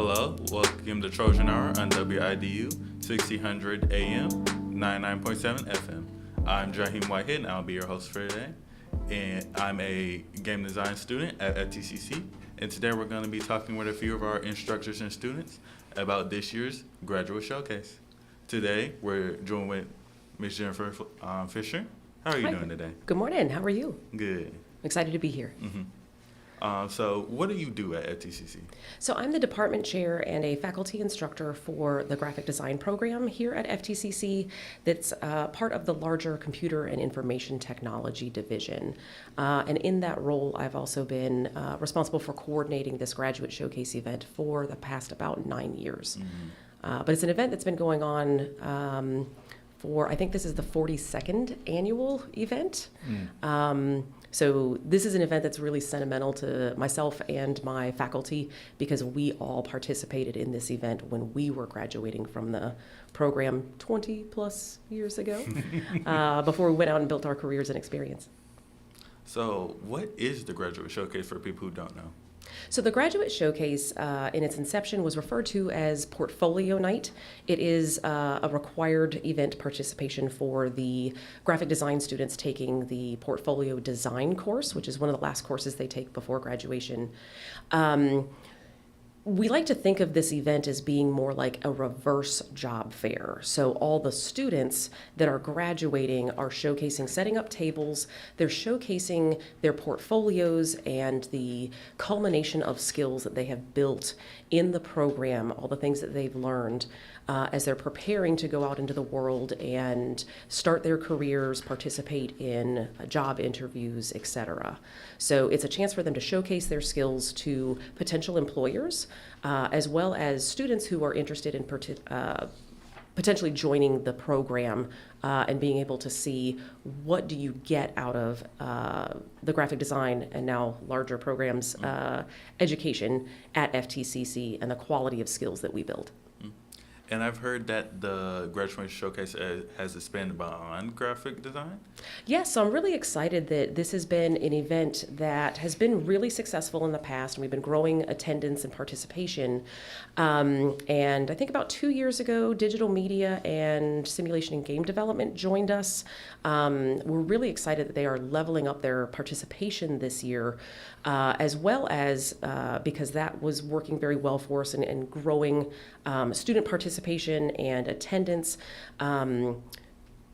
Hello, welcome to Trojan Hour on WIDU 1600 AM, 99.7 FM. I'm Jaheem Whitehead, and I'll be your host for today. And I'm a game design student at FTCC. And today we're going to be talking with a few of our instructors and students about this year's graduate showcase. Today we're joined with Ms. Jennifer Fisher. How are you doing today? Good morning. How are you? Good. Excited to be here. So what do you do at FTCC? So I'm the department chair and a faculty instructor for the graphic design program here at FTCC that's part of the larger computer and information technology division. And in that role, I've also been responsible for coordinating this graduate showcase event for the past about 9 years. But it's an event that's been going on I think this is the 42nd annual event. So this is an event that's really sentimental to myself and my faculty because we all participated in this event when we were graduating from the program 20 plus years ago, before we went out and built our careers and experience. So what is the Graduate Showcase for people who don't know? So the Graduate Showcase, in its inception, was referred to as Portfolio Night. It is a required event participation for the graphic design students taking the Portfolio Design course, which is one of the last courses they take before graduation. We like to think of this event as being more like a reverse job fair. So all the students that are graduating are showcasing, setting up tables, they're showcasing their portfolios and the culmination of skills that they have built in the program, all the things that they've learned as they're preparing to go out into the world and start their careers, participate in job interviews, etc. So it's a chance for them to showcase their skills to potential employers, as well as students who are interested in potentially joining the program and being able to see what do you get out of the graphic design and now larger programs education at FTCC and the quality of skills that we build. And I've heard that the Graduation Showcase has expanded beyond graphic design. Yes, so I'm really excited that this has been an event that has been really successful in the past, and we've been growing attendance and participation. And I think about 2 years ago, digital media and simulation and game development joined us. We're really excited that they are leveling up their participation this year, as well as because that was working very well for us and growing student participation and attendance.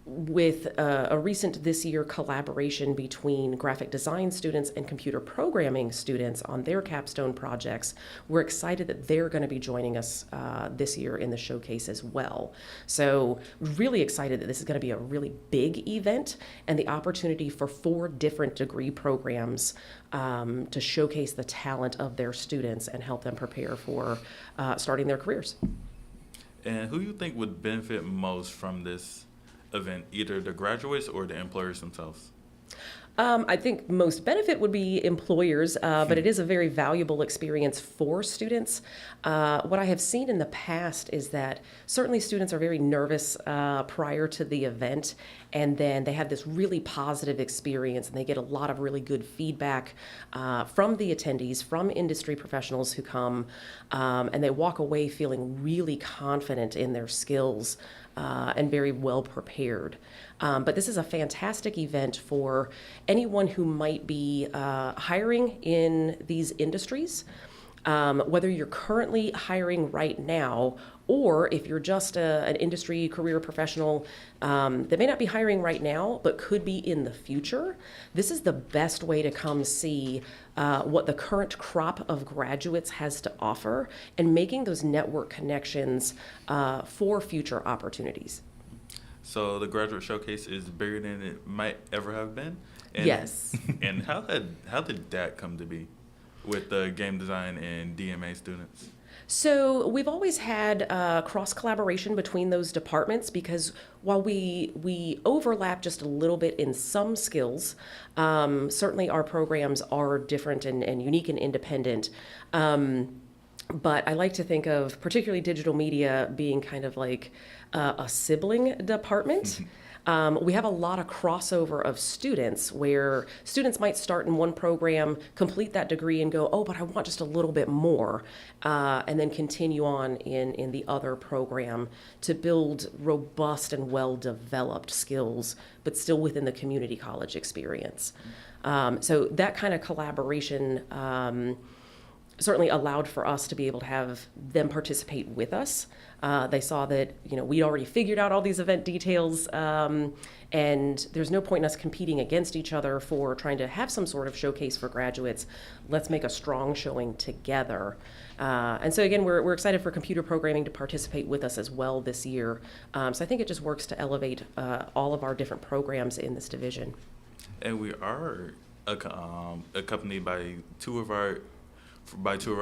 With a recent this year collaboration between graphic design students and computer programming students on their capstone projects, we're excited that they're going to be joining us this year in the showcase as well. So really excited that this is going to be a really big event and the opportunity for 4 different degree programs to showcase the talent of their students and help them prepare for starting their careers. And who do you think would benefit most from this event, either the graduates or the employers themselves? I think most benefit would be employers, but it is a very valuable experience for students. What I have seen in the past is that certainly students are very nervous prior to the event, and then they have this really positive experience, and they get a lot of really good feedback from the attendees, from industry professionals who come, and they walk away feeling really confident in their skills and very well prepared. But this is a fantastic event for anyone who might be hiring in these industries, whether you're currently hiring right now or if you're just an industry career professional that may not be hiring right now but could be in the future. This is the best way to come see what the current crop of graduates has to offer and making those network connections for future opportunities. So the Graduate Showcase is bigger than it might ever have been? And, yes. And how did that come to be with the game design and DMA students? So we've always had cross-collaboration between those departments because while we overlap just a little bit in some skills, certainly our programs are different and unique and independent. But I like to think of particularly digital media being kind of like a sibling department. we have a lot of crossover of students where students might start in one program, complete that degree, and go, oh, but I want just a little bit more, and then continue on in the other program to build robust and well-developed skills, but still within the community college experience. So that kind of collaboration certainly allowed for us to be able to have them participate with us. They saw that we'd already figured out all these event details, and there's no point in us competing against each other for trying to have some sort of showcase for graduates. Let's make a strong showing together. And so again, we're excited for computer programming to participate with us as well this year. So I think it just works to elevate all of our different programs in this division. And we are accompanied by two of our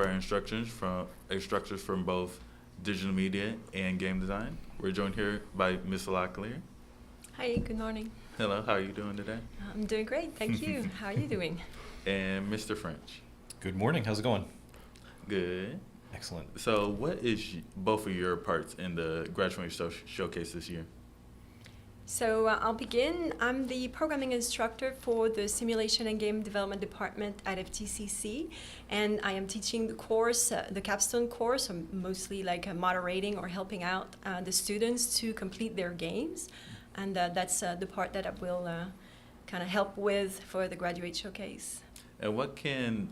instructors from both digital media and game design. We're joined here by Ms. Locklear. Hi, good morning. Hello, how are you doing today? I'm doing great, thank you. How are you doing? And Mr. French. Good morning. How's it going? Good. Excellent. So what is both of your parts in the graduation showcase this year? So I'll begin. I'm the programming instructor for the Simulation and Game Development Department at FTCC, and I am teaching the course, the capstone course, mostly like moderating or helping out the students to complete their games, and that's the part that I will kind of help with for the graduate showcase. And what can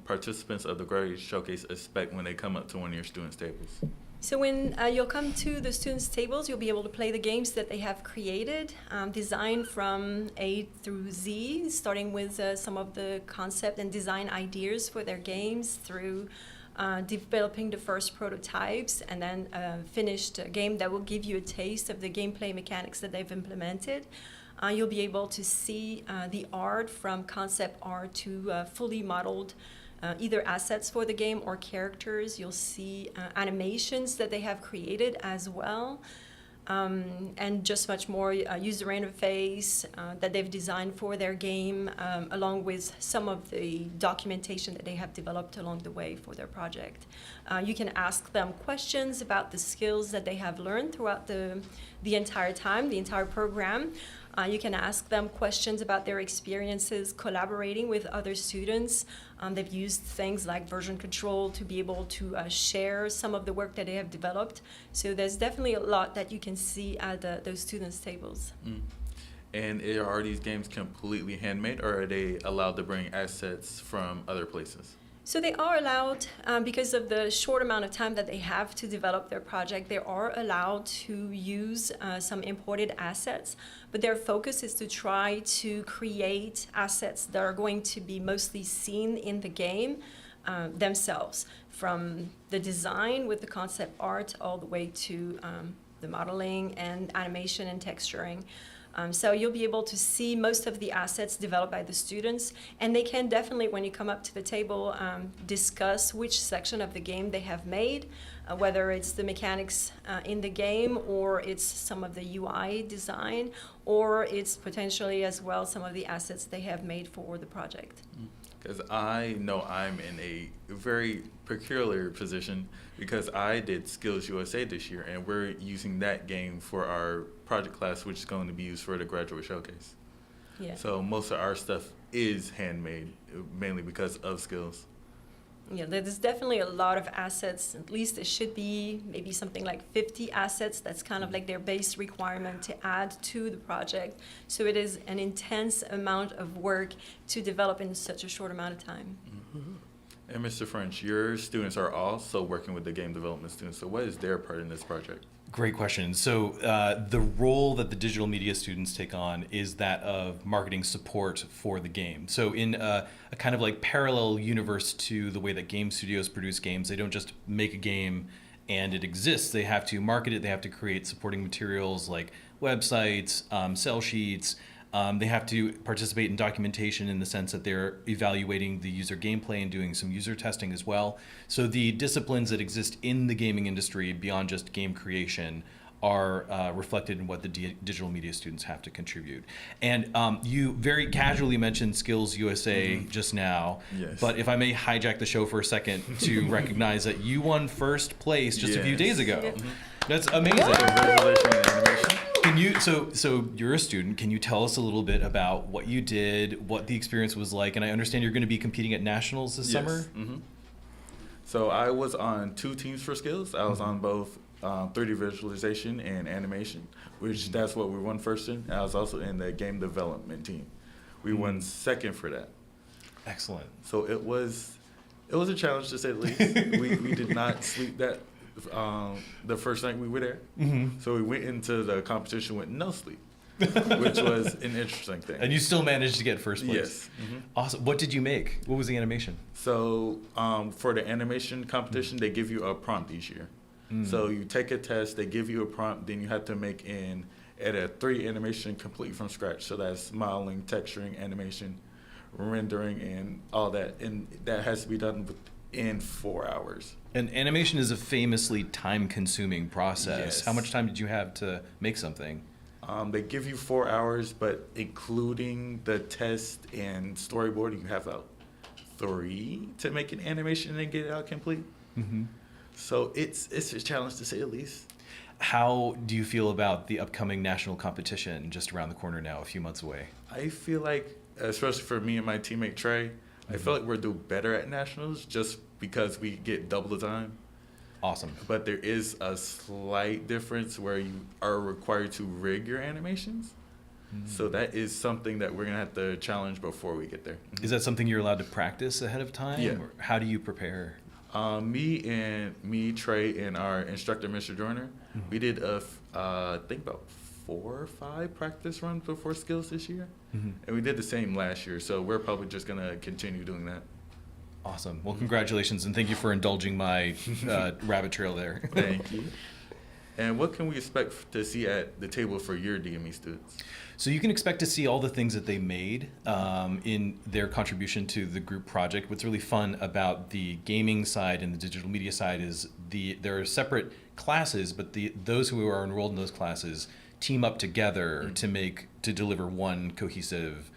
participants of the graduate showcase expect when they come up to one of your students' tables? So when you'll come to the students' tables, you'll be able to play the games that they have created, designed from A through Z, starting with some of the concept and design ideas for their games through developing the first prototypes and then a finished game that will give you a taste of the gameplay mechanics that they've implemented. You'll be able to see the art from concept art to fully modeled either assets for the game or characters. You'll see animations that they have created as well, and just much more user interface that they've designed for their game, along with some of the documentation that they have developed along the way for their project. You can ask them questions about the skills that they have learned throughout the entire time, the entire program. You can ask them questions about their experiences collaborating with other students. They've used things like version control to be able to share some of the work that they have developed. So there's definitely a lot that you can see at those students' tables. Mm. And are these games completely handmade, or are they allowed to bring assets from other places? So they are allowed, because of the short amount of time that they have to develop their project, they are allowed to use some imported assets, but their focus is to try to create assets that are going to be mostly seen in the game themselves, from the design with the concept art all the way to the modeling and animation and texturing. So you'll be able to see most of the assets developed by the students, and they can definitely, when you come up to the table, discuss which section of the game they have made, whether it's the mechanics in the game, or it's some of the UI design, or it's potentially as well some of the assets they have made for the project. Because I know I'm in a very peculiar position because I did Skills USA this year, and we're using that game for our project class, which is going to be used for the graduate showcase. Yeah. So most of our stuff is handmade, mainly because of Skills. Yeah, there's definitely a lot of assets. At least it should be maybe something like 50 assets. That's kind of like their base requirement to add to the project. So it is an intense amount of work to develop in such a short amount of time. Mm-hmm. And Mr. French, your students are also working with the game development students. So what is their part in this project? Great question. So the role that the digital media students take on is that of marketing support for the game. So in a kind of like parallel universe to the way that game studios produce games, they don't just make a game and it exists. They have to market it. They have to create supporting materials like websites, sell sheets. They have to participate in documentation in the sense that they're evaluating the user gameplay and doing some user testing as well. So the disciplines that exist in the gaming industry beyond just game creation are reflected in what the digital media students have to contribute. And you very casually mentioned Skills USA just now, Yes. but if I may hijack the show for a second to recognize that you won first place just a few Yes. days ago. Yep. That's amazing. Congratulations on the animation. Can you so you're a student. Can you tell us a little bit about what you did, what the experience was like? And I understand you're going to be competing at nationals this summer. Mm-hmm. So I was on 2 teams for skills. I was on both 3D visualization and animation, which that's what we won first in. I was also in the game development team. We won second for that. Excellent. So it was a challenge to say the least. we did not sleep that the first night we were there. Mm-hmm. So we went into the competition with no sleep, which was an interesting thing. And you still managed to get first place. Yes. Mm-hmm. Awesome. What did you make? What was the animation? So for the animation competition, they give you a prompt each year. So you take a test, they give you a prompt, then you have to make a 3 animation completely from scratch. So that's modeling, texturing, animation, rendering, and all that. And that has to be done within 4 hours. And animation is a famously time-consuming process. Yes. How much time did you have to make something? They give you 4 hours, but including the test and storyboard, you have about 3 to make an animation and get it out complete. Mm-hmm. So it's a challenge to say the least. How do you feel about the upcoming national competition just around the corner now, a few months away? I feel like, especially for me and my teammate Trey, I feel like we're do better at nationals just because we get double the time. Awesome. But there is a slight difference where you are required to rig your animations. So that is something that we're going to have to challenge before we get there. Is that something you're allowed to practice ahead of time? Yeah. Or how do you prepare? Me, Trey, and our instructor, Mr. Joyner, we did I think about 4 or 5 practice runs before skills this year. And we did the same last year. So we're probably just going to continue doing that. Awesome. Well, congratulations, and thank you for indulging my rabbit trail there. Thank you. And what can we expect to see at the table for your DME students? So you can expect to see all the things that they made in their contribution to the group project. What's really fun about the gaming side and the digital media side is there are separate classes, but those who are enrolled in those classes team up together to deliver one cohesive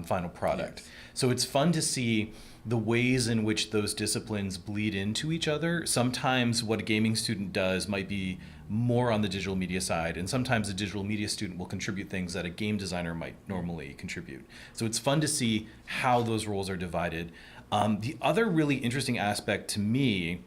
final product. Yes. So it's fun to see the ways in which those disciplines bleed into each other. Sometimes what a gaming student does might be more on the digital media side, and sometimes a digital media student will contribute things that a game designer might normally contribute. So it's fun to see how those roles are divided. The other really interesting aspect to me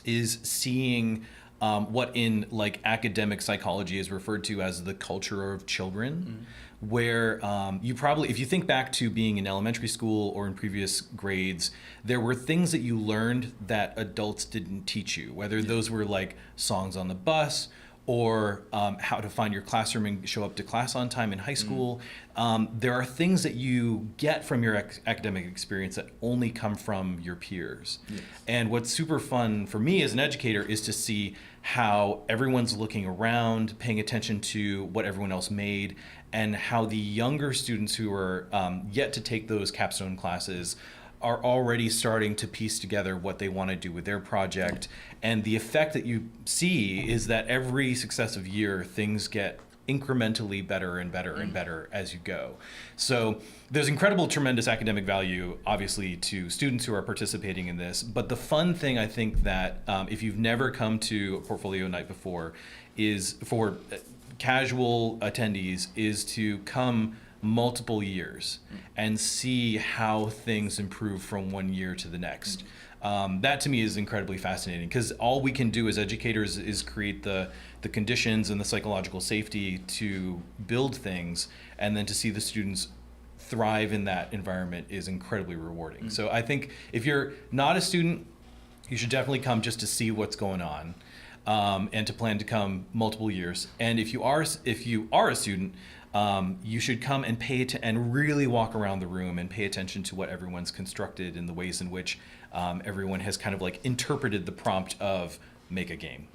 is seeing what in like academic psychology is referred to as the culture of children, where you probably, if you think back to being in elementary school or in previous grades, there were things that you learned that adults didn't teach you, whether those were like songs on the bus or how to find your classroom and show up to class on time in high school. There are things that you get from your academic experience that only come from your peers. Yes. And what's super fun for me as an educator is to see how everyone's looking around, paying attention to what everyone else made, and how the younger students who are yet to take those capstone classes are already starting to piece together what they want to do with their project. And the effect that you see is that every successive year, things get incrementally better and better and better as you go. So there's incredible, tremendous academic value, obviously, to students who are participating in this. But the fun thing, I think, that if you've never come to a portfolio night before, is for casual attendees, is to come multiple years and see how things improve from one year to the next. That to me is incredibly fascinating, because all we can do as educators is create the conditions and the psychological safety to build things, and then to see the students thrive in that environment is incredibly rewarding. So I think if you're not a student, you should definitely come just to see what's going on. And to plan to come multiple years. And if you are a student, you should come and and really walk around the room and pay attention to what everyone's constructed and the ways in which everyone has kind of like interpreted the prompt of make a game.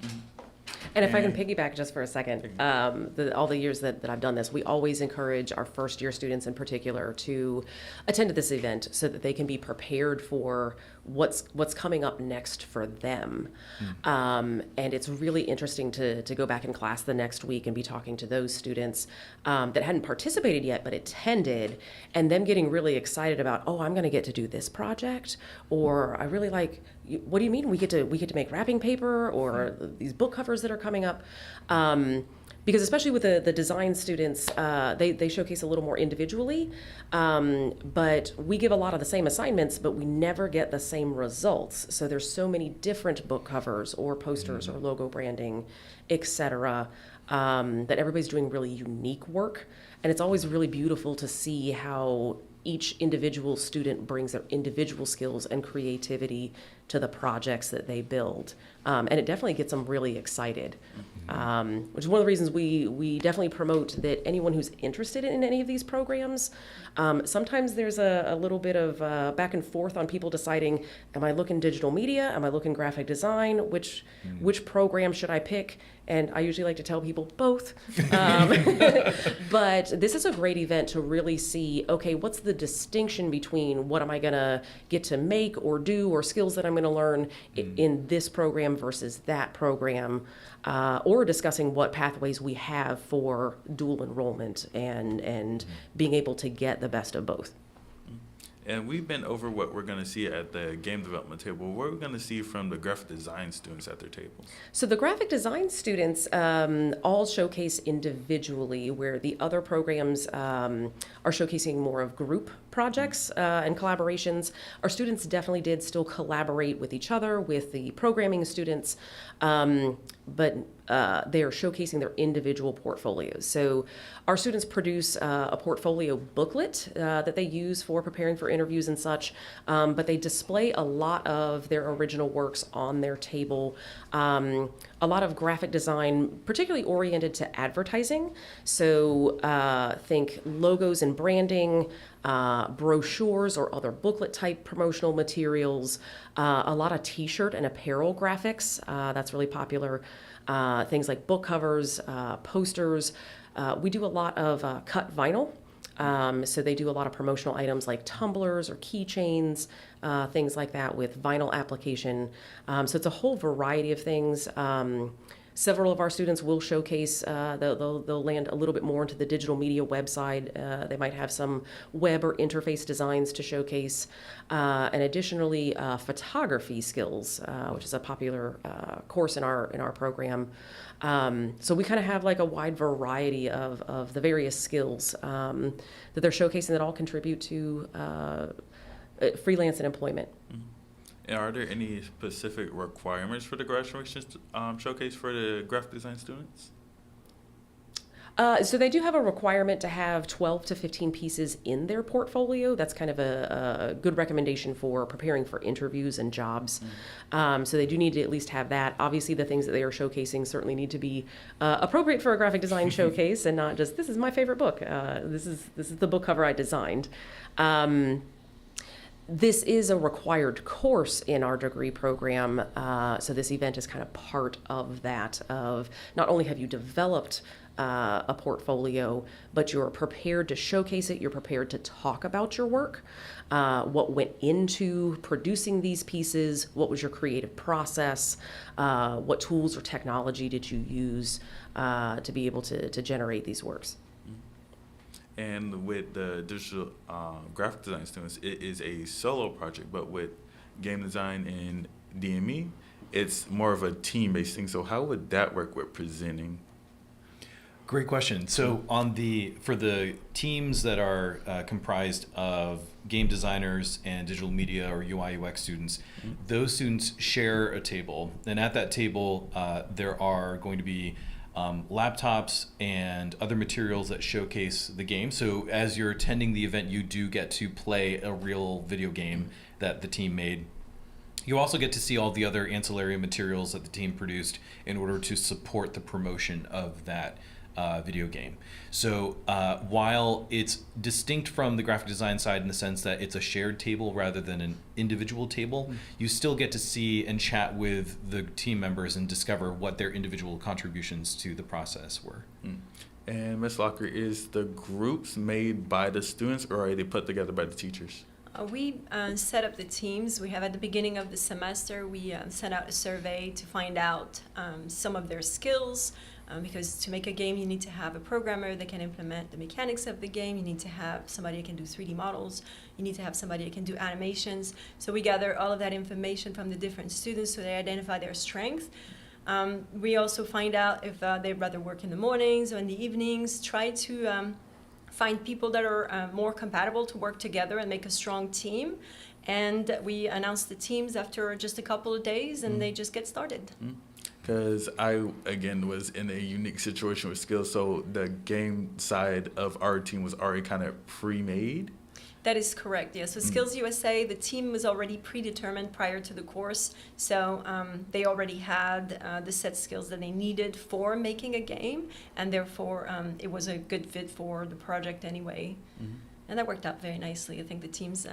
And if I can piggyback just for a second, all the years that I've done this, we always encourage our first year students in particular to attend to this event so that they can be prepared for what's coming up next for them. And it's really interesting to go back in class the next week and be talking to those students that hadn't participated yet but attended, and them getting really excited about, oh, I'm going to get to do this project, or I really like, what do you mean we get to make wrapping paper, or these book covers that are coming up. because especially with the design students, they showcase a little more individually, but we give a lot of the same assignments, but we never get the same results. So there's so many different book covers or posters or logo branding, etc., that everybody's doing really unique work. And it's always really beautiful to see how each individual student brings their individual skills and creativity to the projects that they build. And it definitely gets them really excited, which is one of the reasons we definitely promote that anyone who's interested in any of these programs, sometimes there's a little bit of back and forth on people deciding, am I looking digital media? Am I looking graphic design? Which program should I pick? And I usually like to tell people both. But this is a great event to really see, okay, what's the distinction between what am I going to get to make or do or skills that I'm going to learn in this program versus that program, or discussing what pathways we have for dual enrollment and being able to get the best of both. And we've been over what we're going to see at the game development table. What are we going to see from the graphic design students at their tables? So the graphic design students all showcase individually, where the other programs are showcasing more of group projects and collaborations. Our students definitely did still collaborate with each other, with the programming students, but they are showcasing their individual portfolios. So our students produce a portfolio booklet that they use for preparing for interviews and such, but they display a lot of their original works on their table. A lot of graphic design, particularly oriented to advertising. So think logos and branding, brochures or other booklet type promotional materials, a lot of t-shirt and apparel graphics. That's really popular. Things like book covers, posters. We do a lot of cut vinyl. So they do a lot of promotional items like tumblers or keychains, things like that with vinyl application. So it's a whole variety of things. Several of our students will showcase, they'll land a little bit more into the digital media website. They might have some web or interface designs to showcase. And additionally, photography skills, which is a popular course in our program. So we kind of have like a wide variety of the various skills that they're showcasing that all contribute to freelance and employment. Mm-hmm. And are there any specific requirements for the graduation showcase for the graphic design students? So they do have a requirement to have 12 to 15 pieces in their portfolio. That's kind of a good recommendation for preparing for interviews and jobs. So they do need to at least have that. Obviously, the things that they are showcasing certainly need to be appropriate for a graphic design showcase and not just, this is my favorite book. This is the book cover I designed. This is a required course in our degree program, so this event is kind of part of that, of not only have you developed a portfolio, but you're prepared to showcase it, you're prepared to talk about your work, what went into producing these pieces, what was your creative process, what tools or technology did you use to be able to generate these works. And with the digital graphic design students, it is a solo project, but with game design and DME, it's more of a team-based thing. So how would that work with presenting? Great question. So for the teams that are comprised of game designers and digital media or UI UX students, those students share a table, and at that table there are going to be laptops and other materials that showcase the game. So as you're attending the event, you do get to play a real video game that the team made. You also get to see all the other ancillary materials that the team produced in order to support the promotion of that video game. So while it's distinct from the graphic design side in the sense that it's a shared table rather than an individual table, you still get to see and chat with the team members and discover what their individual contributions to the process were. And Ms. Locker, is the groups made by the students or are they put together by the teachers? We set up the teams. We have at the beginning of the semester, we sent out a survey to find out some of their skills. Because to make a game, you need to have a programmer that can implement the mechanics of the game. You need to have somebody that can do 3D models. You need to have somebody that can do animations. So we gather all of that information from the different students so they identify their strengths. We also find out if they'd rather work in the mornings or in the evenings, try to find people that are more compatible to work together and make a strong team. And we announce the teams after just a couple of days, and they just get started. Because I, again, was in a unique situation with skills, so the game side of our team was already kind of pre-made. That is correct, yes. So Skills USA, the team was already predetermined prior to the course, so they already had the set skills that they needed for making a game, and therefore it was a good fit for the project anyway. And that worked out very nicely. I think the teams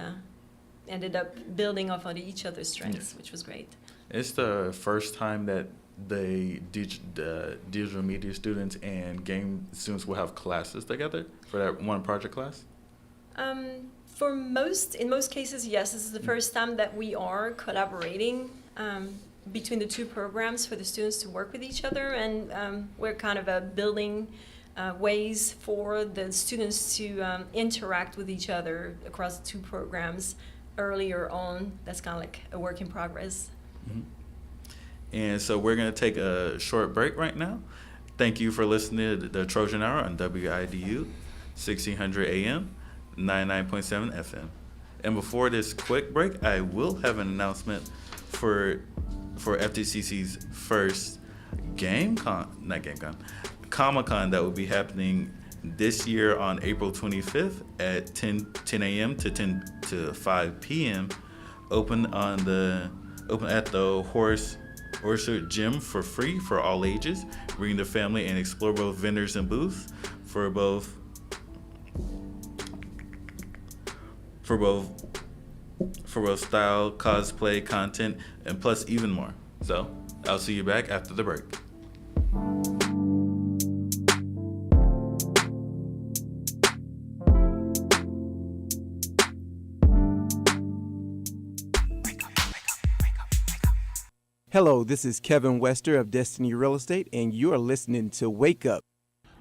ended up building off of each other's strengths, which was great. It's the first time that the digital media students and game students will have classes together for that one project class? In most cases, yes. This is the first time that we are collaborating between the two programs for the students to work with each other, and we're kind of building ways for the students to interact with each other across the two programs earlier on. That's kind of like a work in progress. And so we're going to take a short break right now. Thank you for listening to the Trojan Hour on WIDU, 1600 AM, 99.7 FM. And before this quick break, I will have an announcement for FTCC's first Comic-Con that will be happening this year on April 25th at 10 a.m. to 10 to 5 p.m. Open at the Orchard Gym for free for all ages. Bring the family and explore both vendors and booths for both style, cosplay, content, and plus even more. So I'll see you back after the break. Hello, this is Kevin Wester of Destiny Real Estate, and you're listening to Wake Up.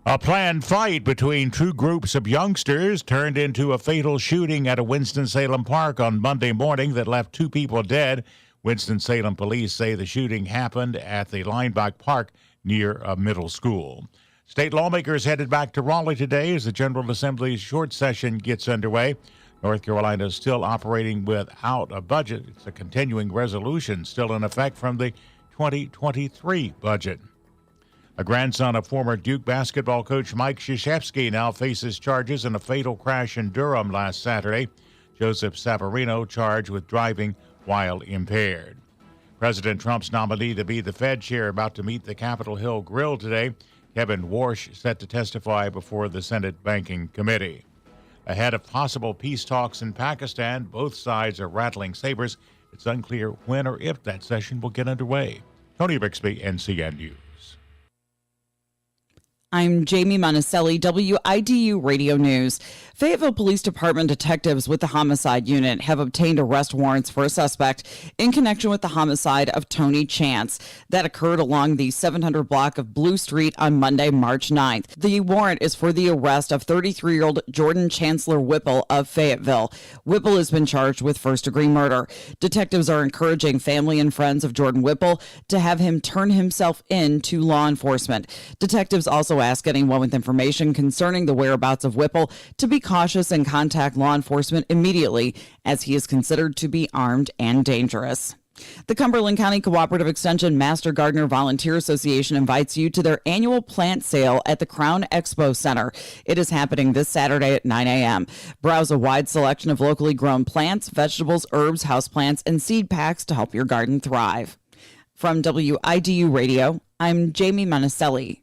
A planned fight between two groups of youngsters turned into a fatal shooting at a Winston-Salem park on Monday morning that left 2 people dead. Winston-Salem police say the shooting happened at the Lineback Park near a middle school. State lawmakers headed back to Raleigh today as the General Assembly's short session gets underway. North Carolina is still operating without a budget. It's a continuing resolution still in effect from the 2023 budget. A grandson of former Duke basketball coach Mike Krzyzewski now faces charges in a fatal crash in Durham last Saturday. Joseph Savarino charged with driving while impaired. President Trump's nominee to be the Fed chair about to meet the Capitol Hill Grill today. Kevin Warsh set to testify before the Senate Banking Committee. Ahead of possible peace talks in Pakistan, both sides are rattling sabers. It's unclear when or if that session will get underway. Tony Bixby, NCN News. I'm Jamie Monticelli, WIDU Radio News. Fayetteville Police Department detectives with the homicide unit have obtained arrest warrants for a suspect in connection with the homicide of Tony Chance that occurred along the 700 block of Blue Street on Monday, March 9th. The warrant is for the arrest of 33-year-old Jordan Chancellor Whipple of Fayetteville. Whipple has been charged with first-degree murder. Detectives are encouraging family and friends of Jordan Whipple to have him turn himself in to law enforcement. Detectives also ask anyone with information concerning the whereabouts of Whipple to be cautious and contact law enforcement immediately, as he is considered to be armed and dangerous. The Cumberland County Cooperative Extension Master Gardener Volunteer Association invites you to their annual plant sale at the Crown Expo Center. It is happening this Saturday at 9 a.m. Browse a wide selection of locally grown plants, vegetables, herbs, houseplants, and seed packs to help your garden thrive. From WIDU Radio, I'm Jamie Monticelli.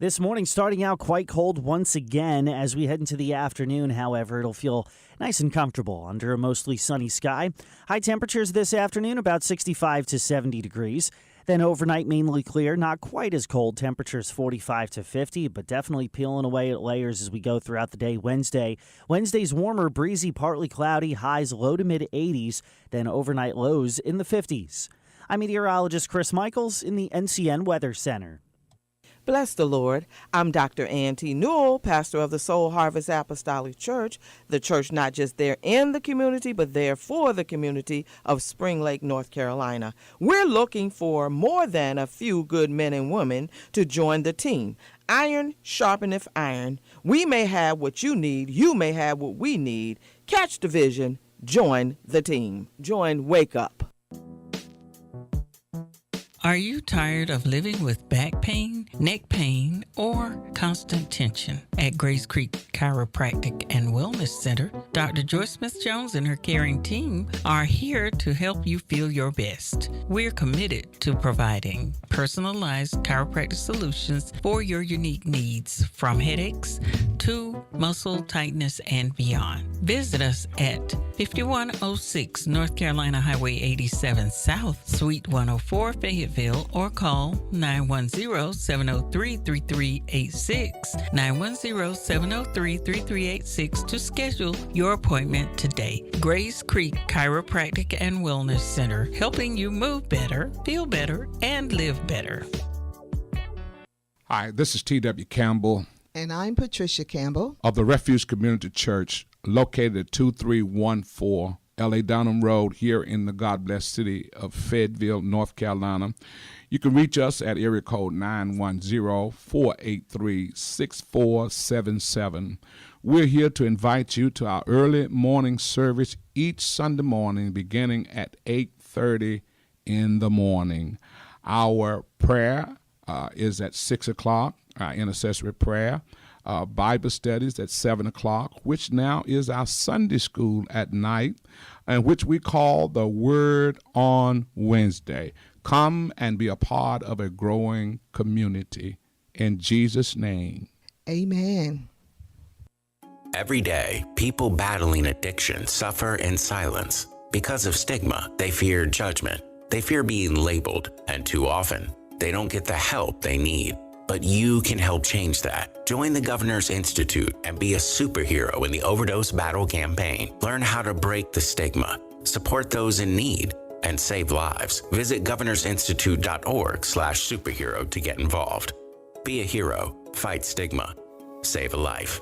This morning starting out quite cold once again. As we head into the afternoon, however, it'll feel nice and comfortable under a mostly sunny sky. High temperatures this afternoon about 65 to 70 degrees. Then overnight mainly clear, not quite as cold. Temperatures 45 to 50, but definitely peeling away at layers as we go throughout the day. Wednesday's warmer, breezy, partly cloudy, highs low to mid 80s, then overnight lows in the 50s. I'm meteorologist Chris Michaels in the NCN Weather Center. Bless the Lord. I'm Dr. Ann T. Newell, pastor of the Soul Harvest Apostolic Church, the church not just there in the community, but there for the community of Spring Lake, North Carolina. We're looking for more than a few good men and women to join the team. Iron sharpeneth iron. We may have what you need. You may have what we need. Catch the vision. Join the team. Join Wake Up. Are you tired of living with back pain, neck pain, or constant tension? At Grace Creek Chiropractic and Wellness Center, Dr. Joyce Smith-Jones and her caring team are here to help you feel your best. We're committed to providing personalized chiropractic solutions for your unique needs, from headaches to muscle tightness and beyond. Visit us at 5106 North Carolina Highway 87 South, Suite 104, Fayetteville, or call 910-703-3386, 910-703-3386 to schedule your appointment today. Grace Creek Chiropractic and Wellness Center, helping you move better, feel better, and live better. Hi, this is T.W. Campbell. And I'm Patricia Campbell of the Refuge Community Church, located at 2314 L.A. Dunham Road here in the God Bless city of Fayetteville, North Carolina. You can reach us at area code 910-483-6477. We're here to invite you to our early morning service each Sunday morning beginning at 8:30 in the morning. Our prayer is at 6 o'clock, our intercessory prayer. Bible studies at 7 o'clock, which now is our Sunday school at night, and which we call the Word on Wednesday. Come and be a part of a growing community. In Jesus' name. Amen. Every day, people battling addiction suffer in silence. Because of stigma, they fear judgment. They fear being labeled, and too often, they don't get the help they need. But you can help change that. Join the Governor's Institute and be a superhero in the overdose battle campaign. Learn how to break the stigma, support those in need, and save lives. Visit governorsinstitute.org/superhero to get involved. Be a hero, fight stigma, save a life.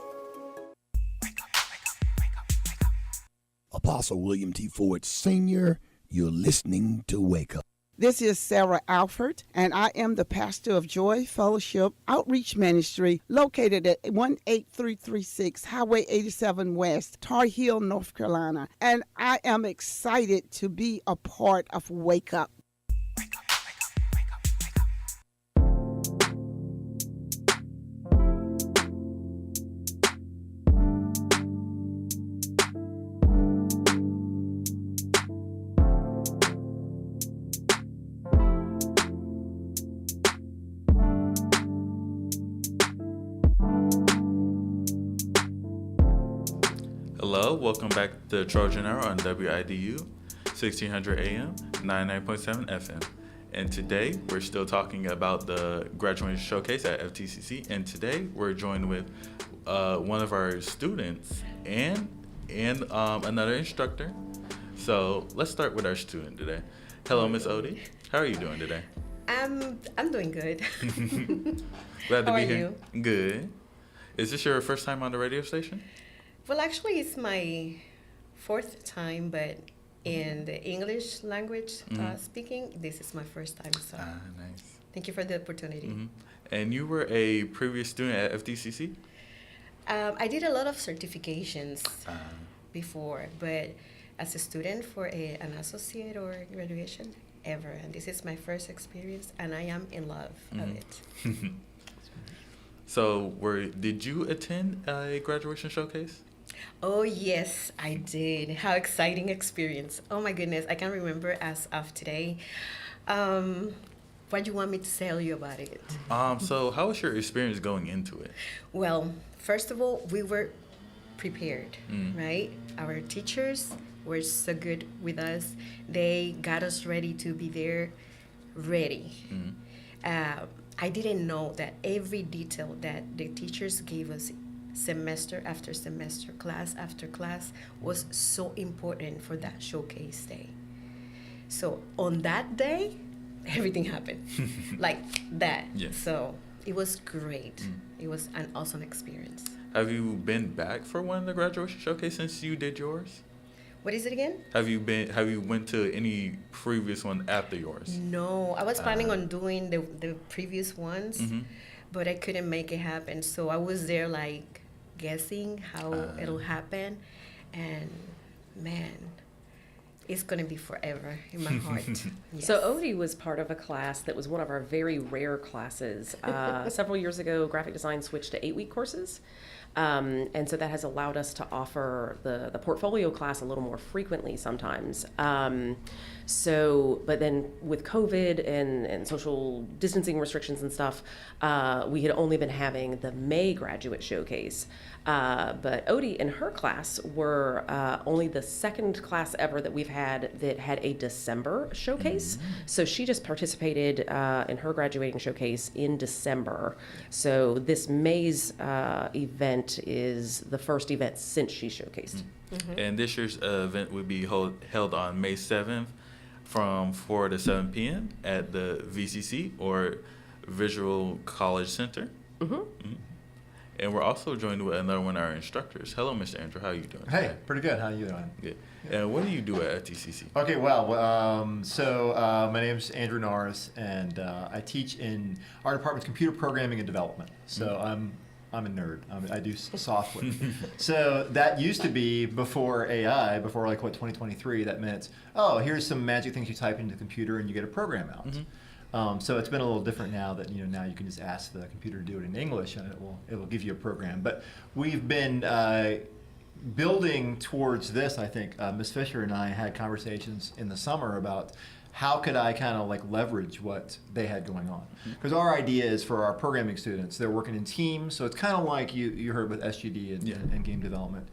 Apostle William T. Ford Sr., you're listening to Wake Up. This is Sarah Alford, and I am the pastor of Joy Fellowship Outreach Ministry, located at 18336 Highway 87 West, Tar Heel, North Carolina. And I am excited to be a part of Wake Up. Hello, welcome back to Trojan Hour on WIDU, 1600 AM, 99.7 FM. And today we're still talking about the graduation showcase at FTCC. And today we're joined with one of our students and another instructor. So let's start with our student today. Hello, Miss Odie. How are you doing today? I'm doing good. Glad to How be are here. Good. Is this your first time on the radio station? Well, actually, it's my fourth time, but in the English language speaking, this is my first time. So nice. Thank you for the opportunity. Mm-hmm. And you were a previous student at FTCC? I did a lot of certifications before, but as a student for an associate or graduation, ever. And this is my first experience, and I am in love of it. So, did you attend a graduation showcase? Oh, yes, I did. How exciting experience. Oh, my goodness. I can remember as of today. What do you want me to tell you about it? So how was your experience going into it? Well, first of all, we were prepared, right? Our teachers were so good with us. They got us ready to be there, ready. I didn't know that every detail that the teachers gave us semester after semester, class after class, was so important for that showcase day. So on that day, everything happened like that. Yes. So It was great. It was an awesome experience. Have you been back for one of the graduation showcase since you did yours? What is it again? Have you went to any previous one after yours? No, I was planning on doing the previous ones, but I couldn't make it happen. So I was there like guessing how it'll happen, and man, it's going to be forever in my heart. Yes. So Odie was part of a class that was one of our very rare classes. Several years ago, graphic design switched to 8-week courses. And so that has allowed us to offer the portfolio class a little more frequently sometimes. But then with COVID and social distancing restrictions and stuff, we had only been having the May graduate showcase. But Odie and her class were only the second class ever that we've had that had a December showcase. So she just participated in her graduating showcase in December. So this May's event is the first event since she showcased. And this year's event would be held on May 7th from 4 to 7 p.m. at the VCC or Visual College Center. And we're also joined with another one of our instructors. Hello, Mr. Andrew. How are you doing? Hey, pretty good. How are you doing? Good. And what do you do at FTCC? Okay, well, my name's Andrew Norris, and I teach in our department's computer programming and development. So I'm a nerd. I do software. So that used to be before AI, before 2023. That meant, here's some magic things you type into the computer and you get a program out. So it's been a little different now that now you can just ask the computer to do it in English and it will give you a program. But we've been building towards this. I think Ms. Fisher and I had conversations in the summer about how could I kind of leverage what they had going on? Because our idea is for our programming students, they're working in teams, so it's kind of like you heard with SGD and game development.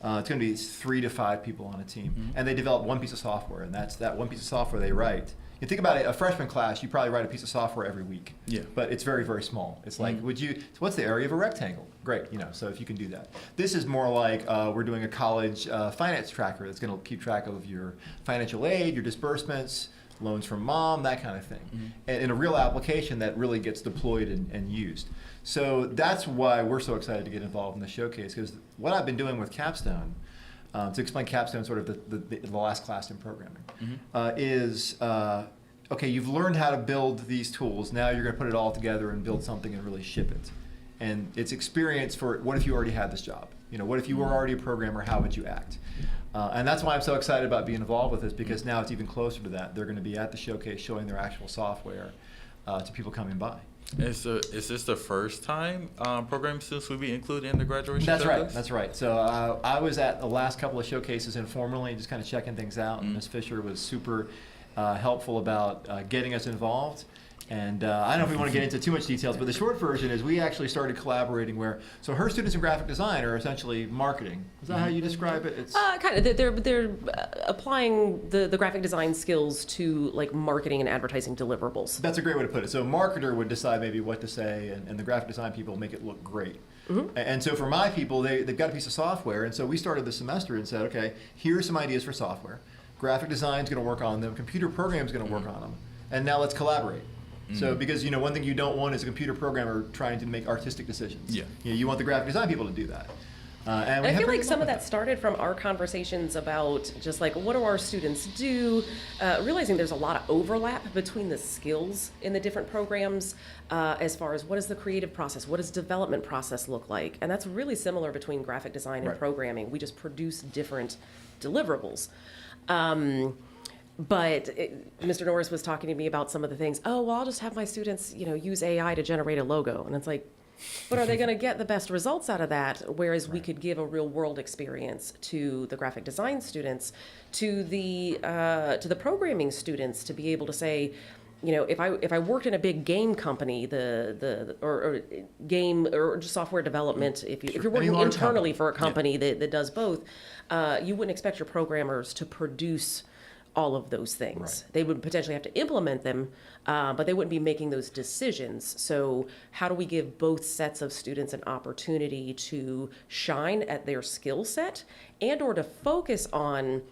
It's going to be 3 to 5 people on a team, and they develop one piece of software, and that's that one piece of software they write. You think about it, a freshman class, you probably write a piece of software every week. Yeah. But it's very, very small. It's like, what's the area of a rectangle? Great, so if you can do that. This is more like we're doing a college finance tracker that's going to keep track of your financial aid, your disbursements, loans from mom, that kind of thing. And in a real application that really gets deployed and used. So that's why we're so excited to get involved in the showcase, because what I've been doing with Capstone, to explain Capstone, sort of the last class in programming, is, okay, you've learned how to build these tools, now you're going to put it all together and build something and really ship it. And it's experience for what if you already had this job? What if you were already a programmer, how would you act? And that's why I'm so excited about being involved with this, because now it's even closer to that. They're going to be at the showcase showing their actual software to people coming by. Is this the first time programming students will be included in the graduation That's showcase? right. That's right. So I was at the last couple of showcases informally, just kind of checking things out. And Ms. Fisher was super helpful about getting us involved. And I don't know if we want to get into too much details, but the short version is we actually started collaborating so her students in graphic design are essentially marketing. Is that how you describe it? It's kind of. They're applying the graphic design skills to marketing and advertising deliverables. That's a great way to put it. So a marketer would decide maybe what to say, and the graphic design people make it look great. And so for my people, they've got a piece of software, and so we started the semester and said, okay, here's some ideas for software. Graphic design is going to work on them. Computer program is going to work on them. And now let's collaborate. So because one thing you don't want is a computer programmer trying to make artistic decisions. Yeah. You want the graphic design people to do that. And I feel like some of that started from our conversations about just what do our students do, realizing there's a lot of overlap between the skills in the different programs as far as what is the creative process, what does development process look like, and that's really similar between graphic design and programming. We just produce different deliverables. But Mr. Norris was talking to me about some of the things. Oh, well, I'll just have my students, use AI to generate a logo. And it's like, but are they going to get the best results out of that? Whereas we could give a real world experience to the graphic design students, to the programming students, to be able to say, if I worked in a big game company, or game or just software development, if you're working internally for a company that does both, you wouldn't expect your programmers to produce all of those things. Right. They would potentially have to implement them, but they wouldn't be making those decisions. So how do we give both sets of students an opportunity to shine at their skill set and or to focus on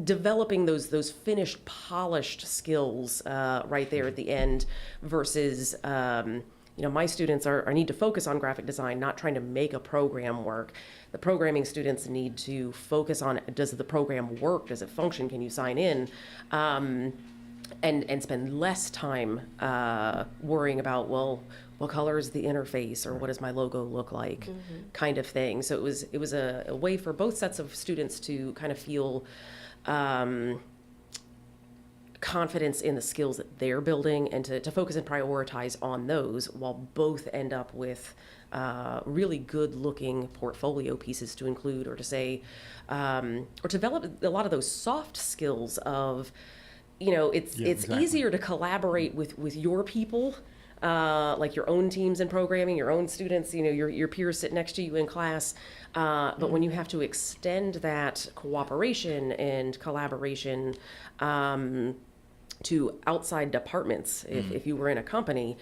developing those finished, polished skills right there at the end versus my students need to focus on graphic design, not trying to make a program work. The programming students need to focus on, does the program work? Does it function? Can you sign in? And spend less time worrying about, well, what color is the interface, or what does my logo look like, kind of thing. So it was a way for both sets of students to kind of feel confidence in the skills that they're building, and to focus and prioritize on those, while both end up with really good looking portfolio pieces to include, or to say, or develop a lot of those soft skills of, it's exactly. easier to collaborate with your people, like your own teams in programming, your own students, your peers sit next to you in class. But when you have to extend that cooperation and collaboration to outside departments, if you were in a company.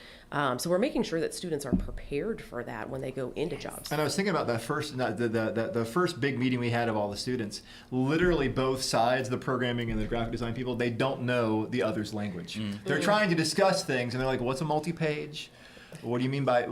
So we're making sure that students are prepared for that when they go into jobs. And I was thinking about that first, the first big meeting we had of all the students. Literally both sides, the programming and the graphic design people, they don't know the other's language. They're trying to discuss things, and they're like, "What's a multi-page? What do you mean by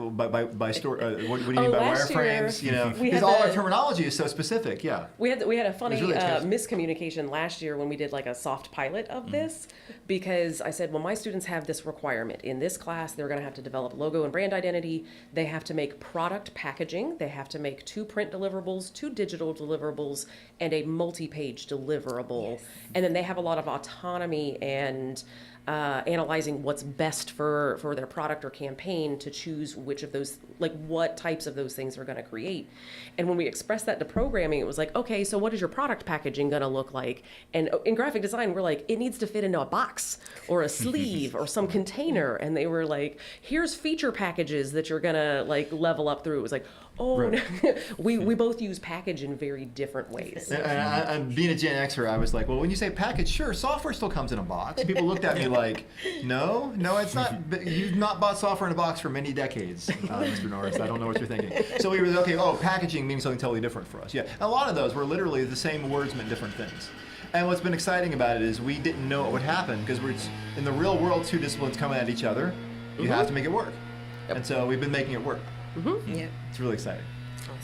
store? What do you mean by wireframes? Because all our terminology is so specific. Yeah. We had a funny really miscommunication last year when we did like a soft pilot of this, because I said, well, my students have this requirement in this class. They're going to have to develop logo and brand identity. They have to make product packaging. They have to make 2 print deliverables, 2 digital deliverables, and a multi-page deliverable. Yes. And then they have a lot of autonomy and analyzing what's best for their product or campaign to choose which of those, like what types of those things are going to create. And when we expressed that to programming, it was like, okay, so what is your product packaging going to look like? And in graphic design, we're like, it needs to fit into a box or a sleeve or some container. And they were like, here's feature packages that you're going to like level up through. It was like, oh, Right. no. we both use package in very different ways. And being a Gen Xer, I was like, well, when you say package, sure, software still comes in a box. People looked at me like, no, it's not. You've not bought software in a box for many decades, Mr. Norris. I don't know what you're thinking. So we were okay. Oh, packaging means something totally different for us. Yeah, and a lot of those were literally the same words meant different things. And what's been exciting about it is we didn't know what would happen, because we're in the real world, 2 disciplines coming at each other. You have to make it work, and so we've been making it work. Yeah. It's really exciting.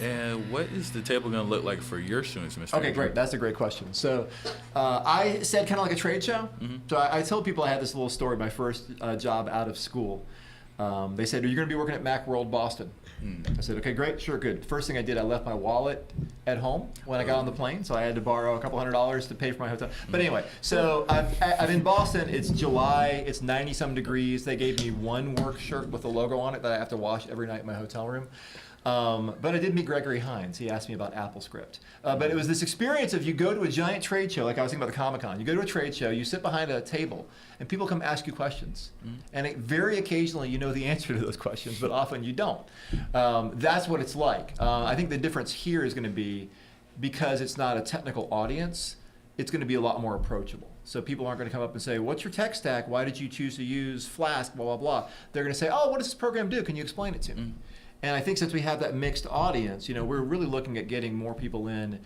And what is the table going to look like for your students, Mr. Okay, great. That's a great question. So I said kind of like a trade show. So I told people I had this little story, my first job out of school. They said, are you going to be working at Macworld Boston? I said, okay, great, sure, good. First thing I did, I left my wallet at home when I got on the plane, so I had to borrow a couple $100s to pay for my hotel. But anyway, so I'm in Boston. It's July. It's 90-some degrees. They gave me one work shirt with a logo on it that I have to wash every night in my hotel room. But I did meet Gregory Hines. He asked me about AppleScript. But it was this experience of you go to a giant trade show, like I was thinking about the Comic-Con. You go to a trade show, you sit behind a table, and people come ask you questions. And very occasionally you know the answer to those questions, but often you don't. That's what it's like. I think the difference here is going to be, because it's not a technical audience, it's going to be a lot more approachable. So people aren't going to come up and say, what's your tech stack? Why did you choose to use Flask, blah, blah, blah. They're going to say, oh, what does this program do? Can you explain it to me? And I think since we have that mixed audience, we're really looking at getting more people in,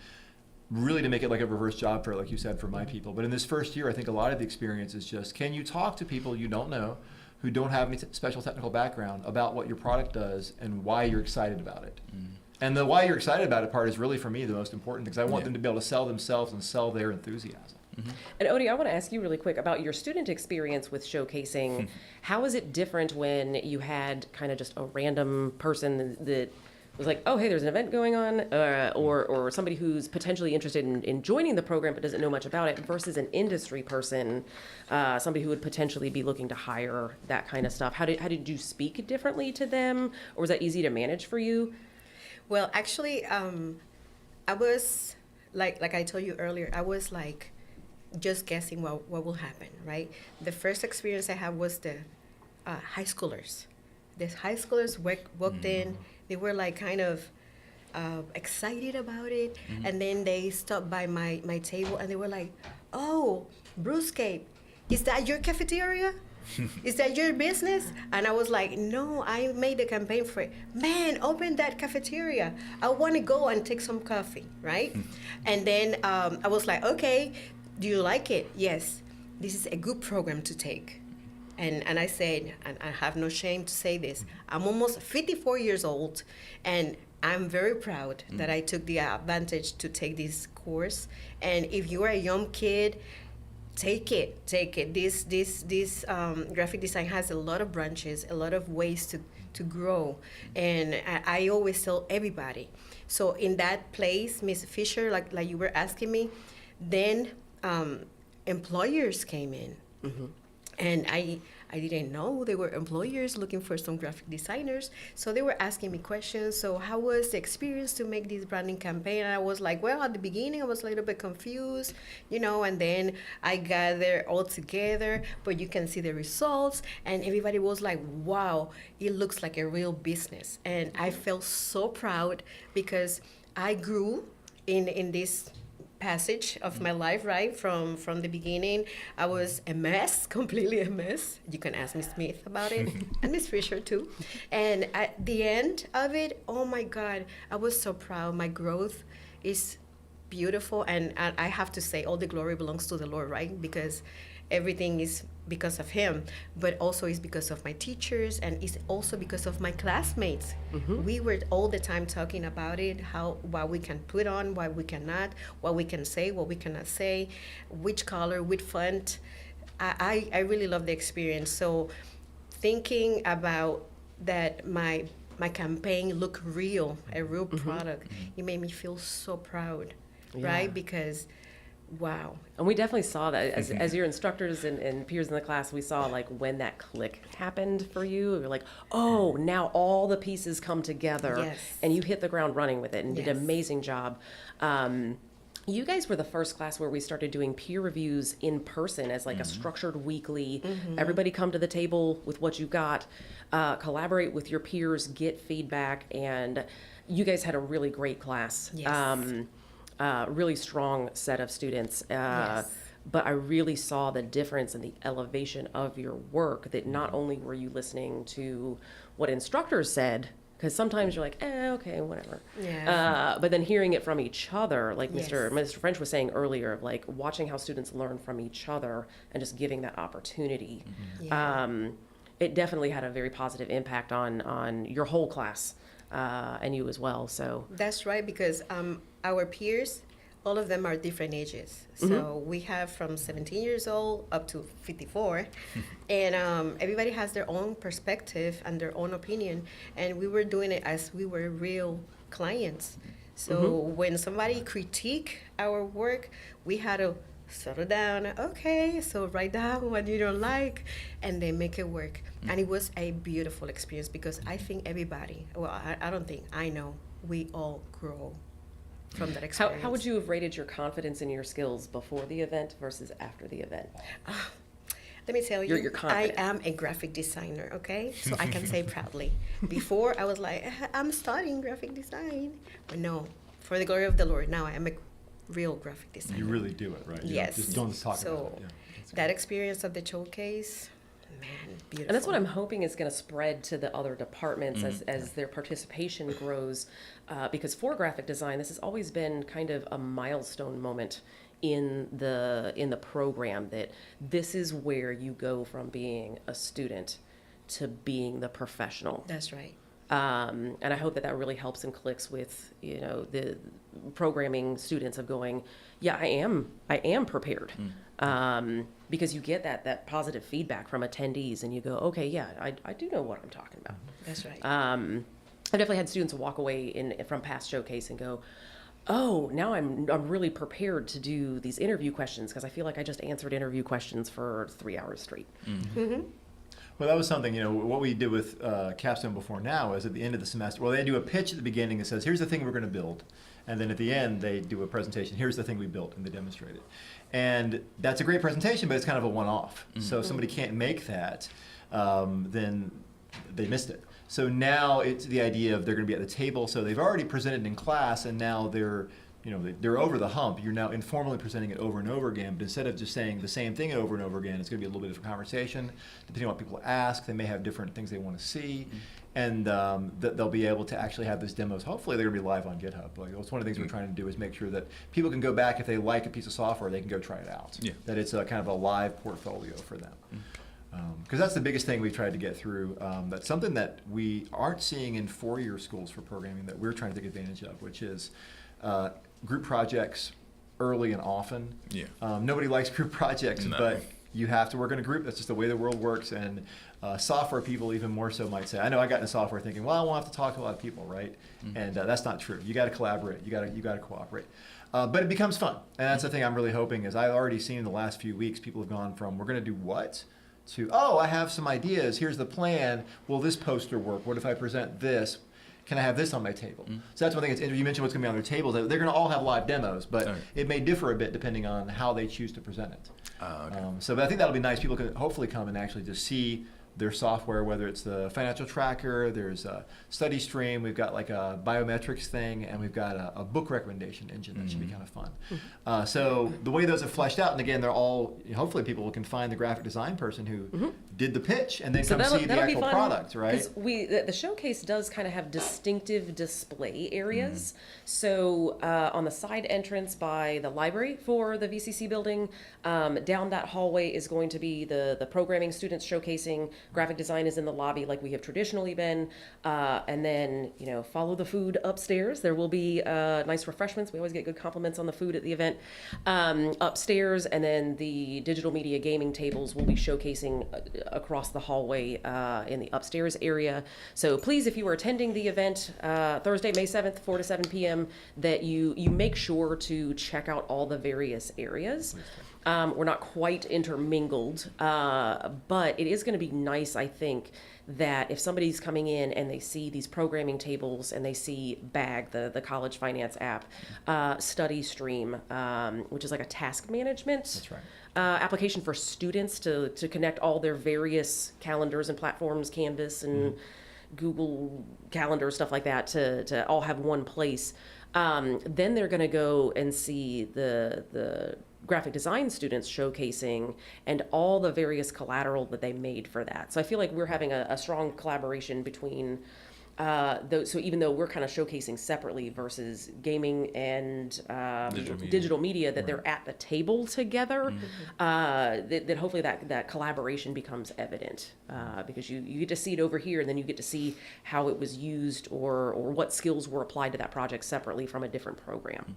really to make it like a reverse job fair, like you said, for my people. But in this first year, I think a lot of the experience is just, can you talk to people you don't know, who don't have any special technical background, about what your product does and why you're excited about it? And the why you're excited about it part is really, for me, the most important, because I want them to be able to sell themselves and sell their enthusiasm. And Odie, I want to ask you really quick about your student experience with showcasing. How is it different when you had kind of just a random person that was like, oh, hey, there's an event going on, or somebody who's potentially interested in joining the program but doesn't know much about it, versus an industry person, somebody who would potentially be looking to hire that kind of stuff? How did you speak differently to them, or was that easy to manage for you? Well, actually, I was, like I told you earlier, I was like, just guessing what will happen, right? The first experience I had was the high schoolers. The high schoolers walked in. They were like kind of excited about it. And then they stopped by my table and they were like, oh, Brewscape, is that your cafeteria? Is that your business? And I was like, no, I made the campaign for it. Man, open that cafeteria. I want to go and take some coffee, right? And then I was like, okay, do you like it? Yes. This is a good program to take. And I said, and I have no shame to say this, I'm almost 54 years old, and I'm very proud that I took the advantage to take this course. And if you are a young kid, take it. This graphic design has a lot of branches, a lot of ways to grow. And I always tell everybody. So in that place, Miss Fisher, like you were asking me, then employers came in. And I didn't know they were employers looking for some graphic designers. So they were asking me questions. So how was the experience to make this branding campaign? And I was like, well, at the beginning, I was a little bit confused, and then I gathered all together, but you can see the results. And everybody was like, wow, it looks like a real business. And I felt so proud because I grew in this passage of my life, right? From the beginning, I was a mess, completely a mess. You can ask Miss Smith about it, and Miss Fisher too. And at the end of it, oh my God, I was so proud. My growth is beautiful, and I have to say all the glory belongs to the Lord, right? Because everything is because of him, but also it's because of my teachers, and it's also because of my classmates. We were all the time talking about it, what we can put on, what we cannot, what we can say, what we cannot say, which color, which font. I really love the experience. So thinking about that, my campaign looked real, a real product, it made me feel so proud, right? Because wow. And we definitely saw that as your instructors and peers in the class, we saw like when that click happened for you, we were like, oh, now all the pieces come together. Yes. And you hit the ground running with it and did an Yes. amazing job. You guys were the first class where we started doing peer reviews in person as like a structured weekly. Everybody come to the table with what you got, collaborate with your peers, get feedback, and you guys had a really great class. Yes. Really strong set of students. But I really saw the difference in the elevation of your work, that not only were you listening to what instructors said, because sometimes you're like, okay, whatever. But then hearing it from each other, like Mr. French was saying earlier, like watching how students learn from each other and just giving that opportunity. It definitely had a very positive impact on your whole class and you as well. So that's right, because our peers, all of them are different ages. So we have from 17 years old up to 54. And everybody has their own perspective and their own opinion. And we were doing it as we were real clients. So when somebody critique our work, we had to settle down. Okay, so write down what you don't like, and then make it work. And it was a beautiful experience, because I think everybody, well, I don't think, I know, we all grow from that experience. how would you have rated your confidence in your skills before the event versus after the event? Let me tell you, You're confident. I am a graphic designer, okay? So I can say proudly. Before, I was like, I'm studying graphic design. But no, for the glory of the Lord, now I am a real graphic designer. You really do it, right? You Yes. Just don't talk So about it. Yeah. that experience of the showcase, man, beautiful. And that's what I'm hoping is going to spread to the other departments as their participation grows, because for graphic design, this has always been kind of a milestone moment in the program, that this is where you go from being a student to being the professional. That's right. And I hope that really helps and clicks with the programming students of going, yeah, I am prepared, because you get that positive feedback from attendees, and you go, okay, yeah, I do know what I'm talking about. That's right. I've definitely had students walk away from past showcase and go, oh, now I'm really prepared to do these interview questions, because I feel like I just answered interview questions for 3 hours straight. Well, that was something, what we did with Capstone before now is at the end of the semester, well, they do a pitch at the beginning that says, here's the thing we're going to build. And then at the end, they do a presentation, here's the thing we built, and they demonstrate it. And that's a great presentation, but it's kind of a one-off. So if somebody can't make that, then they missed it. So now it's the idea of they're going to be at the table, so they've already presented in class, and now they're over the hump. You're now informally presenting it over and over again, but instead of just saying the same thing over and over again, it's going to be a little bit different conversation. Depending on what people ask, they may have different things they want to see, and they'll be able to actually have those demos. Hopefully, they're going to be live on GitHub. Like, it's one of the things we're trying to do is make sure that people can go back if they like a piece of software, they can go try it out. Yeah. That it's a kind of a live portfolio for them. Because that's the biggest thing we've tried to get through. That's something that we aren't seeing in four-year schools for programming that we're trying to take advantage of, which is group projects early and often. Yeah. Nobody likes group projects, No. but you have to work in a group. That's just the way the world works. And software people even more so might say, I know I got into software thinking, well, I won't have to talk to a lot of people, right? And that's not true. You got to collaborate. You got to cooperate. But it becomes fun. And that's the thing I'm really hoping is I've already seen in the last few weeks, people have gone from, we're going to do what? To, oh, I have some ideas. Here's the plan. Will this poster work? What if I present this? Can I have this on my table? So that's one thing. You mentioned what's going to be on their tables. They're going to all have live demos, but it may differ a bit depending on how they choose to present it. But I think that'll be nice. People can hopefully come and actually just see their software, whether it's the financial tracker, there's a study stream, we've got like a biometrics thing, and we've got a book recommendation engine that should be kind of fun. So the way those are fleshed out, and again, they're all, hopefully people can find the graphic design person who did the pitch and then come see the actual product, right? Because the showcase does kind of have distinctive display areas. So on the side entrance by the library for the VCC building, down that hallway is going to be the programming students showcasing. Graphic design is in the lobby like we have traditionally been. And then, follow the food upstairs. There will be nice refreshments. We always get good compliments on the food at the event. Upstairs, and then the digital media gaming tables will be showcasing across the hallway in the upstairs area. So please, if you are attending the event Thursday, May 7th, 4 to 7 p.m., that you make sure to check out all the various areas. We're not quite intermingled, but it is going to be nice, I think, that if somebody's coming in and they see these programming tables and they see BAG, the college finance app, Study Stream, which is like a task management application for students to connect all their various calendars and platforms, Canvas and Google Calendar, stuff like that, to all have one place. Then they're going to go and see the graphic design students showcasing and all the various collateral that they made for that. So I feel like we're having a strong collaboration between those. So even though we're kind of showcasing separately versus gaming and digital media, that they're at the table together, that hopefully that collaboration becomes evident because you get to see it over here and then you get to see how it was used or what skills were applied to that project separately from a different program.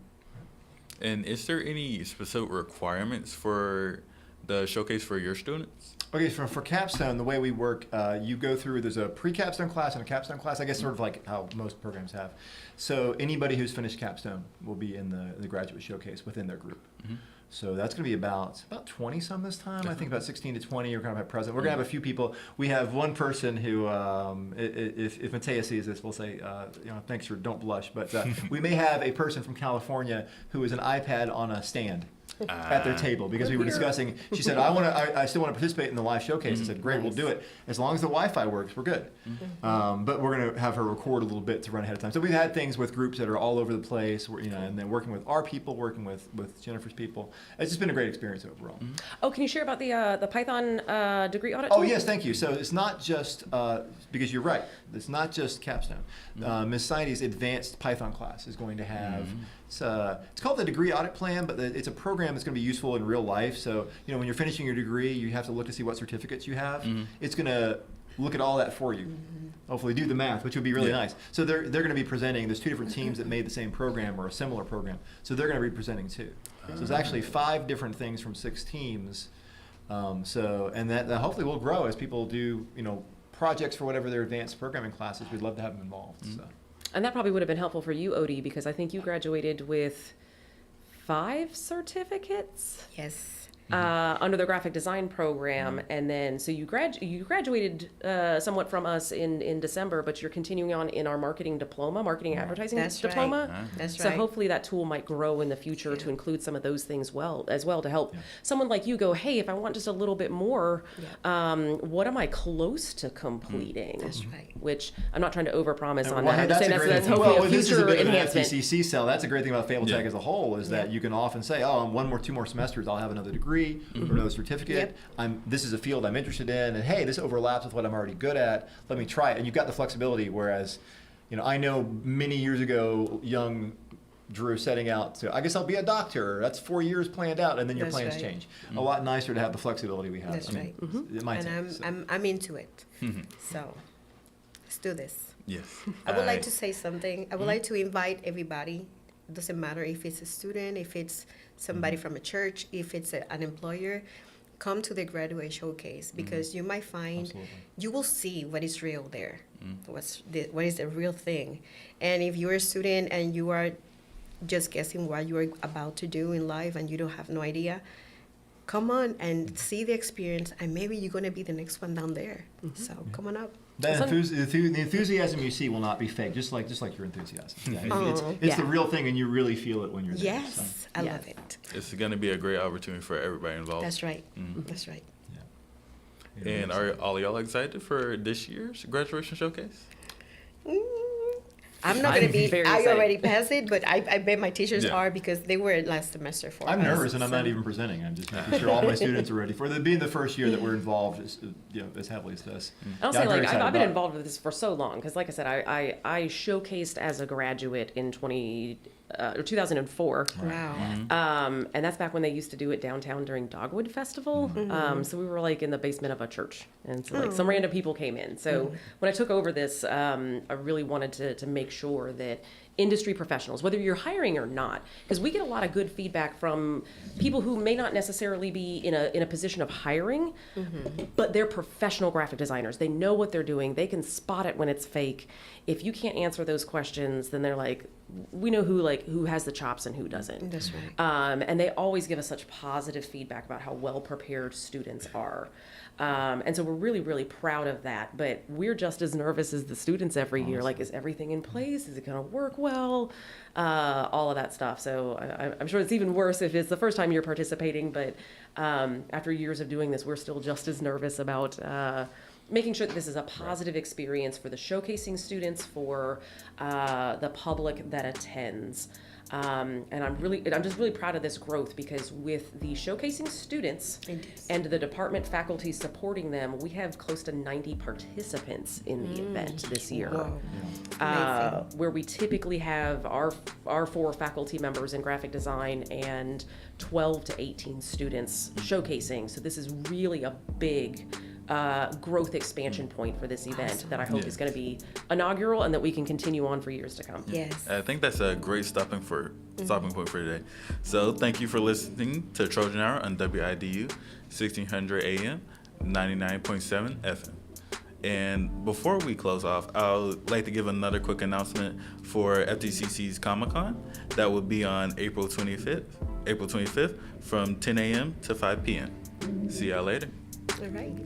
And is there any specific requirements for the showcase for your students? Okay, for Capstone, the way we work, you go through, there's a pre-Capstone class and a Capstone class, I guess sort of like how most programs have. So anybody who's finished Capstone will be in the graduate showcase within their group. So that's going to be about 20 some this time. I think about 16 to 20 are going to have present. We're going to have a few people. We have one person who, if Matea sees this, we'll say, thanks for don't blush. But we may have a person from California who is an iPad on a stand at their table because we were discussing. She said, I still want to participate in the live showcase. I said, great, we'll do it. As long as the Wi-Fi works, we're good. But we're going to have her record a little bit to run ahead of time. So we've had things with groups that are all over the place, and then working with our people, working with Jennifer's people. It's just been a great experience overall. Oh, can you share about the Python degree audit? Oh, yes, thank you. So it's not just, because you're right, it's not just Capstone. Ms. Seide's advanced Python class is going to have, it's called the degree audit plan, but it's a program that's going to be useful in real life. So, when you're finishing your degree, you have to look to see what certificates you have. It's going to look at all that for you. Hopefully do the math, which would be really nice. So they're going to be presenting. There's two different teams that made the same program or a similar program. So they're going to be presenting too. So there's actually 5 different things from 6 teams. And that hopefully will grow as people do, projects for whatever their advanced programming classes. We'd love to have them involved. So. And that probably would have been helpful for you, Odie, because I think you graduated with 5 certificates. Yes. Under the graphic design program, and then so you graduated somewhat from us in December, but you're continuing on in our marketing advertising diploma. Right. That's so right. hopefully that tool might grow in the future to include some of those things as well to help someone like you go, hey, if I want just a little bit more, what am I close to completing? That's right. Which I'm not trying to overpromise on that. I'm just saying that's hopefully a future enhancement. This is a bit of an FTCC cell. That's a great thing about Fable Tech as a whole is that you can often say, oh, 2 more semesters, I'll have another degree. Or another certificate. This is a field I'm interested in, and hey, this overlaps with what I'm already good at. Let me try it. And you've got the flexibility. Whereas, I know many years ago, young Drew setting out to, I guess I'll be a doctor. That's 4 years planned out, and then your That's plans right. change. A lot nicer to have the flexibility we have. That's I mean, right. it might And take, so. I'm into it. So let's do this. Yes. I would like to say something. I would like to invite everybody. It doesn't matter if it's a student, if it's somebody from a church, if it's an employer. Come to the graduate showcase because you might find, Absolutely. you will see what is real there, what is the real thing. And if you're a student and you are just guessing what you're about to do in life and you don't have no idea, come on and see the experience, and maybe you're going to be the next one down there. So come on up. The enthusiasm you see will not be fake, just like your enthusiasm. Yeah, it's the real thing, and you really feel it when you're there. Yes, So. I love it. It's going to be a great opportunity for everybody involved. That's right. That's right. And are all y'all excited for this year's graduation showcase? I'm not going to be, very I excited. already passed it, but I bet my teachers Yeah. are because they were last semester for I'm us. nervous, and I'm not even presenting. I'm just making sure all my students are ready for it. Being the first year that we're involved as heavily as this. I'll Yeah, say, I'm very like, excited I've been about it. involved with this for so long because, like I said, I showcased as a graduate in 2004. Wow. And that's back when they used to do it downtown during Dogwood Festival. So we were like in the basement of a church, and so like some random people came in. So when I took over this, I really wanted to make sure that industry professionals, whether you're hiring or not, because we get a lot of good feedback from people who may not necessarily be in a position of hiring, but they're professional graphic designers. They know what they're doing. They can spot it when it's fake. If you can't answer those questions, then they're like, we know who has the chops and who doesn't. That's right. And they always give us such positive feedback about how well prepared students are. And so we're really, really proud of that. But we're just as nervous as the students every year. Like, is everything in place? Is it going to work well? All of that stuff. So I'm sure it's even worse if it's the first time you're participating. But after years of doing this, we're still just as nervous about making sure that this is a positive experience for the showcasing students, for the public that attends. And I'm just really proud of this growth because with the showcasing students and the department faculty supporting them, we have close to 90 participants in the event this year. Where we typically have our 4 faculty members in graphic design and 12 to 18 students showcasing. So this is really a big growth expansion point for this event that I hope is going to be inaugural and that we can continue on for years to come. Yes. I think that's a great stopping point for today. So thank you for listening to Trojan Hour on WIDU 1600 AM 99.7 FM. And before we close off, I would like to give another quick announcement for FTCC's Comic-Con. That will be on April 25th from 10 a.m. to 5 p.m. See y'all later. All right.